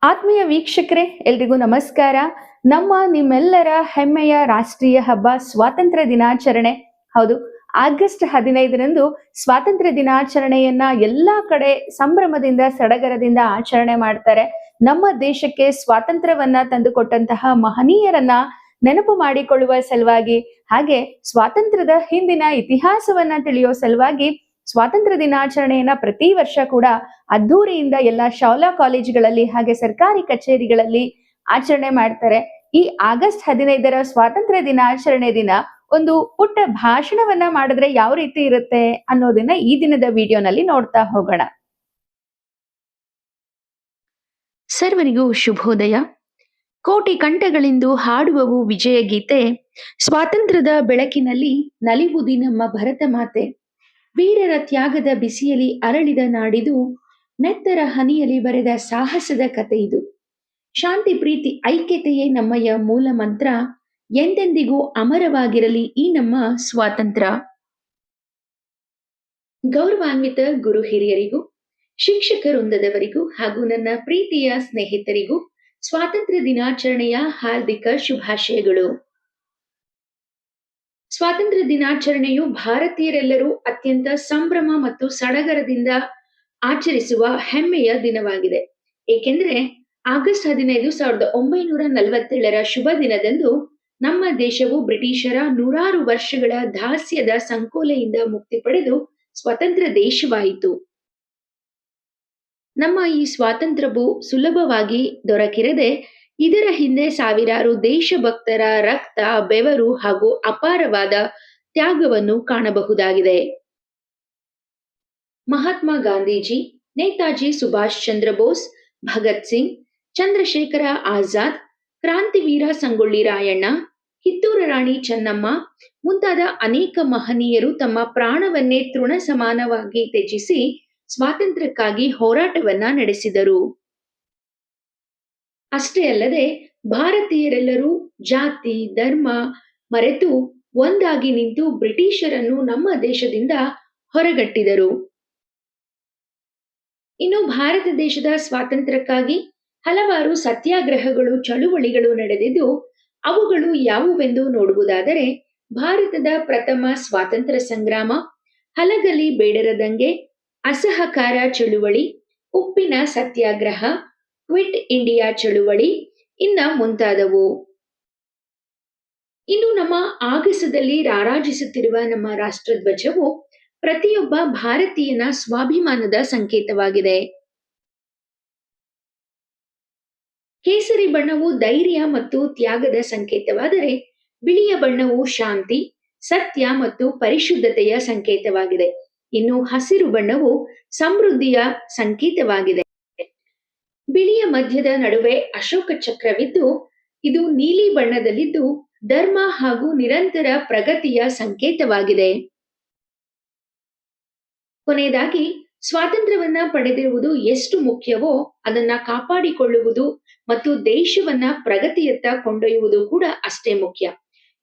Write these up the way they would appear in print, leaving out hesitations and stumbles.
ಆತ್ಮೀಯ ವೀಕ್ಷಕರೇ, ಎಲ್ರಿಗೂ ನಮಸ್ಕಾರ. ನಿಮ್ಮೆಲ್ಲರ ಹೆಮ್ಮೆಯ ರಾಷ್ಟ್ರೀಯ ಹಬ್ಬ ಸ್ವಾತಂತ್ರ್ಯ ದಿನಾಚರಣೆ. ಹೌದು, ಆಗಸ್ಟ್ 15ರಂದು ಸ್ವಾತಂತ್ರ್ಯ ದಿನಾಚರಣೆಯನ್ನ ಎಲ್ಲಾ ಕಡೆ ಸಂಭ್ರಮದಿಂದ ಸಡಗರದಿಂದ ಆಚರಣೆ ಮಾಡ್ತಾರೆ. ನಮ್ಮ ದೇಶಕ್ಕೆ ಸ್ವಾತಂತ್ರ್ಯವನ್ನ ತಂದುಕೊಟ್ಟಂತಹ ಮಹನೀಯರನ್ನ ನೆನಪು ಮಾಡಿಕೊಳ್ಳುವ ಸಲುವಾಗಿ, ಹಾಗೆ ಸ್ವಾತಂತ್ರ್ಯದ ಹಿಂದಿನ ಇತಿಹಾಸವನ್ನ ತಿಳಿಯೋ ಸಲುವಾಗಿ ಸ್ವಾತಂತ್ರ್ಯ ದಿನಾಚರಣೆಯನ್ನ ಪ್ರತಿ ವರ್ಷ ಕೂಡ ಅದ್ದೂರಿಯಿಂದ ಎಲ್ಲ ಶಾಲಾ ಕಾಲೇಜುಗಳಲ್ಲಿ ಹಾಗೆ ಸರ್ಕಾರಿ ಕಚೇರಿಗಳಲ್ಲಿ ಆಚರಣೆ ಮಾಡ್ತಾರೆ. ಈ ಆಗಸ್ಟ್ 15ರ ಸ್ವಾತಂತ್ರ್ಯ ದಿನಾಚರಣೆ ದಿನ ಒಂದು ಪುಟ್ಟ ಭಾಷಣವನ್ನ ಮಾಡಿದ್ರೆ ಯಾವ ರೀತಿ ಇರುತ್ತೆ ಅನ್ನೋದನ್ನ ಈ ದಿನದ ವಿಡಿಯೋನಲ್ಲಿ ನೋಡ್ತಾ ಹೋಗೋಣ. ಸರ್ವರಿಗೂ ಶುಭೋದಯ. ಕೋಟಿ ಕಂಠಗಳಿಂದು ಹಾಡುವವು ವಿಜಯ ಗೀತೆ, ಸ್ವಾತಂತ್ರ್ಯದ ಬೆಳಕಿನಲ್ಲಿ ನಲಿವುದಿ ನಮ್ಮ ಭರತ ಮಾತೆ. ವೀರರ ತ್ಯಾಗದ ಬಿಸಿಯಲಿ ಅರಳಿದ ನಾಡಿದು, ನೆತ್ತರ ಹನಿಯಲಿ ಬರೆದ ಸಾಹಸದ ಕತೆ ಇದು. ಶಾಂತಿ ಪ್ರೀತಿ ಐಕ್ಯತೆಯೇ ನಮ್ಮಯ ಮೂಲ ಮಂತ್ರ, ಎಂದೆಂದಿಗೂ ಅಮರವಾಗಿರಲಿ ಈ ನಮ್ಮ ಸ್ವಾತಂತ್ರ್ಯ. ಗೌರವಾನ್ವಿತ ಗುರು ಹಿರಿಯರಿಗೂ, ಶಿಕ್ಷಕ ವೃಂದದವರಿಗೂ ಹಾಗೂ ನನ್ನ ಪ್ರೀತಿಯ ಸ್ನೇಹಿತರಿಗೂ ಸ್ವಾತಂತ್ರ್ಯ ದಿನಾಚರಣೆಯ ಹಾರ್ದಿಕ ಶುಭಾಶಯಗಳು. ಸ್ವಾತಂತ್ರ್ಯ ದಿನಾಚರಣೆಯು ಭಾರತೀಯರೆಲ್ಲರೂ ಅತ್ಯಂತ ಸಂಭ್ರಮ ಮತ್ತು ಸಡಗರದಿಂದ ಆಚರಿಸುವ ಹೆಮ್ಮೆಯ ದಿನವಾಗಿದೆ. ಏಕೆಂದ್ರೆ ಆಗಸ್ಟ್ 15 1947ರ ಶುಭ ದಿನದಂದು ನಮ್ಮ ದೇಶವು ಬ್ರಿಟಿಷರ 100 ವರ್ಷಗಳ ದಾಸ್ಯದ ಸಂಕೋಲೆಯಿಂದ ಮುಕ್ತಿ ಪಡೆದು ಸ್ವತಂತ್ರ ದೇಶವಾಯಿತು. ನಮ್ಮ ಈ ಸ್ವಾತಂತ್ರ್ಯವು ಸುಲಭವಾಗಿ ದೊರಕಿರದೆ, ಇದರ ಹಿಂದೆ ಸಾವಿರಾರು ದೇಶಭಕ್ತರ ರಕ್ತ, ಬೆವರು ಹಾಗೂ ಅಪಾರವಾದ ತ್ಯಾಗವನ್ನು ಕಾಣಬಹುದಾಗಿದೆ. ಮಹಾತ್ಮ ಗಾಂಧೀಜಿ, ನೇತಾಜಿ ಸುಭಾಷ್ ಚಂದ್ರ ಬೋಸ್, ಭಗತ್ ಸಿಂಗ್, ಚಂದ್ರಶೇಖರ ಆಜಾದ್, ಕ್ರಾಂತಿವೀರ ಸಂಗೊಳ್ಳಿ ರಾಯಣ್ಣ, ಕಿತ್ತೂರ ರಾಣಿ ಚೆನ್ನಮ್ಮ ಮುಂತಾದ ಅನೇಕ ಮಹನೀಯರು ತಮ್ಮ ಪ್ರಾಣವನ್ನೇ ತೃಣ ಸಮಾನವಾಗಿ ತ್ಯಜಿಸಿ ಸ್ವಾತಂತ್ರ್ಯಕ್ಕಾಗಿ ಹೋರಾಟವನ್ನ ನಡೆಸಿದರು. ಅಷ್ಟೇ ಅಲ್ಲದೆ ಭಾರತೀಯರೆಲ್ಲರೂ ಜಾತಿ ಧರ್ಮ ಮರೆತು ಒಂದಾಗಿ ನಿಂತು ಬ್ರಿಟಿಷರನ್ನು ನಮ್ಮ ದೇಶದಿಂದ ಹೊರಗಟ್ಟಿದರು. ಇನ್ನು ಭಾರತ ದೇಶದ ಸ್ವಾತಂತ್ರ್ಯಕ್ಕಾಗಿ ಹಲವಾರು ಸತ್ಯಾಗ್ರಹಗಳು, ಚಳುವಳಿಗಳು ನಡೆದಿದ್ದು, ಅವುಗಳು ಯಾವುವೆಂದು ನೋಡುವುದಾದರೆ, ಭಾರತದ ಪ್ರಥಮ ಸ್ವಾತಂತ್ರ್ಯ ಸಂಗ್ರಾಮ, ಹಲಗಲಿ ಬೇಡರ ದಂಗೆ, ಅಸಹಕಾರ ಚಳುವಳಿ, ಉಪ್ಪಿನ ಸತ್ಯಾಗ್ರಹ, ಕ್ವಿಟ್ ಇಂಡಿಯಾ ಚಳುವಳಿ ಇನ್ನ ಮುಂತಾದವು. ಇನ್ನು ನಮ್ಮ ಆಗಸದಲ್ಲಿ ರಾರಾಜಿಸುತ್ತಿರುವ ನಮ್ಮ ರಾಷ್ಟ್ರಧ್ವಜವು ಪ್ರತಿಯೊಬ್ಬ ಭಾರತೀಯನ ಸ್ವಾಭಿಮಾನದ ಸಂಕೇತವಾಗಿದೆ. ಕೇಸರಿ ಬಣ್ಣವು ಧೈರ್ಯ ಮತ್ತು ತ್ಯಾಗದ ಸಂಕೇತವಾದರೆ, ಬಿಳಿಯ ಬಣ್ಣವು ಶಾಂತಿ, ಸತ್ಯ ಮತ್ತು ಪರಿಶುದ್ಧತೆಯ ಸಂಕೇತವಾಗಿದೆ. ಇನ್ನು ಹಸಿರು ಬಣ್ಣವು ಸಮೃದ್ಧಿಯ ಸಂಕೇತವಾಗಿದೆ. ಬಿಳಿಯ ಮಧ್ಯದ ನಡುವೆ ಅಶೋಕ ಚಕ್ರವಿದ್ದು, ಇದು ನೀಲಿ ಬಣ್ಣದಲ್ಲಿದ್ದು ಧರ್ಮ ಹಾಗೂ ನಿರಂತರ ಪ್ರಗತಿಯ ಸಂಕೇತವಾಗಿದೆ. ಕೊನೆಯದಾಗಿ, ಸ್ವಾತಂತ್ರ್ಯವನ್ನ ಪಡೆದಿರುವುದು ಎಷ್ಟು ಮುಖ್ಯವೋ ಅದನ್ನ ಕಾಪಾಡಿಕೊಳ್ಳುವುದು ಮತ್ತು ದೇಶವನ್ನ ಪ್ರಗತಿಯತ್ತ ಕೊಂಡೊಯ್ಯುವುದು ಕೂಡ ಅಷ್ಟೇ ಮುಖ್ಯ.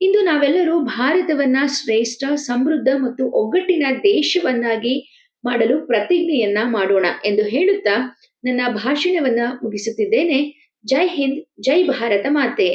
ಇಂದು ನಾವೆಲ್ಲರೂ ಭಾರತವನ್ನ ಶ್ರೇಷ್ಠ, ಸಮೃದ್ಧ ಮತ್ತು ಒಗ್ಗಟ್ಟಿನ ದೇಶವನ್ನಾಗಿ ಮಾಡಲು ಪ್ರತಿಜ್ಞೆಯನ್ನ ಮಾಡೋಣ ಎಂದು ಹೇಳುತ್ತಾ ನನ್ನ ಭಾಷಣವನ್ನ ಮುಗಿಸುತ್ತಿದ್ದೇನೆ. ಜೈ ಹಿಂದ್, ಜೈ ಭಾರತ ಮಾತೆ.